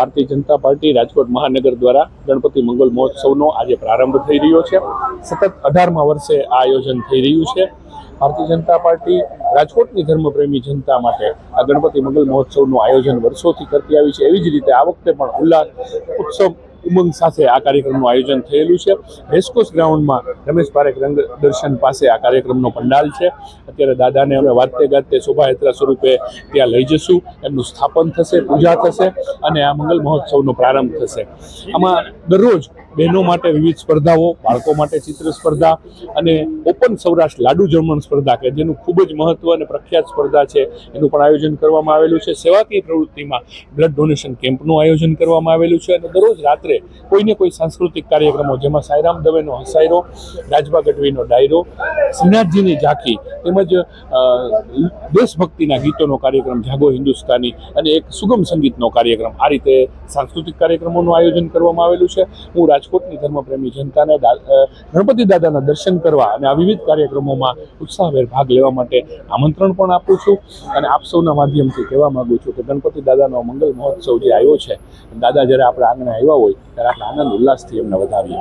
Bharatiya Janata party Rajkot મહાનગર દ્વારા ગણપતિ મંગલ મહોત્સવનો આજે પ્રારંભ થઈ રહ્યો છે। સતત 18મા વર્ષે આ આયોજન થઈ રહ્યું છે। ભારતીય જનતા પાર્ટી રાજકોટની ધર્મપ્રેમી જનતા માટે આ ગણપતિ મંગલ મહોત્સવનું આયોજન વર્ષોથી કરતી આવી છે। એવી જ રીતે આ વખતે પણ ઉલ્લાસ ઉત્સવ ઉમંગ સાથે આ કાર્યક્રમનું આયોજન થયેલું છે। રેસકોર્સ ગ્રાઉન્ડમાં રમેશ પારેખ રંગ દર્શન પાસે આ કાર્યક્રમનો પંડાલ છે। અત્યારે દાદાને અમે વાજતે ગાજતે શોભાયાત્રા સ્વરૂપે ત્યાં લઈ જશું, એમનું સ્થાપન થશે, પૂજા થશે અને આ મંગલ મહોત્સવનો પ્રારંભ થશે। આમાં દરરોજ બહેનો માટે વિવિધ સ્પર્ધાઓ, બાળકો માટે ચિત્ર સ્પર્ધા અને ઓપન સૌરાષ્ટ્ર લાડુ જમણ સ્પર્ધા કે જેનું ખૂબ જ મહત્વ અને પ્રખ્યાત સ્પર્ધા છે એનું પણ આયોજન કરવામાં આવેલું છે। સેવાકીય પ્રવૃત્તિમાં બ્લડ ડોનેશન કેમ્પનું આયોજન કરવામાં આવેલું છે અને દરરોજ રાત્રે કોઈને કોઈ સાંસ્કૃતિક કાર્યક્રમો જેમાં સાંઈરામ દવેનો હસાયરો, રાજભા ગઢવીનો ડાયરો, શ્રીનાથજીની ઝાંખી તેમજ દેશભક્તિના ગીતોનો કાર્યક્રમ જાગો હિન્દુસ્તાની અને એક સુગમ સંગીતનો કાર્યક્રમ, આ રીતે સાંસ્કૃતિક કાર્યક્રમોનું આયોજન કરવામાં આવેલું છે। હું રાજકોટની ધર્મપ્રેમી જનતાને ગણપતિ દાદાના દર્શન કરવા અને આ વિવિધ કાર્યક્રમોમાં ઉત્સાહભેર ભાગ લેવા માટે આમંત્રણ પણ આપું છું અને આપ સૌના માધ્યમથી કહેવા માગું છું કે ગણપતિ દાદાનો મંગલ મહોત્સવ જે આવ્યો છે, દાદા જ્યારે આપણા આંગણે આવ્યા હોય ત્યારે આપણે આનંદ ઉલ્લાસથી એમને વધાવીએ।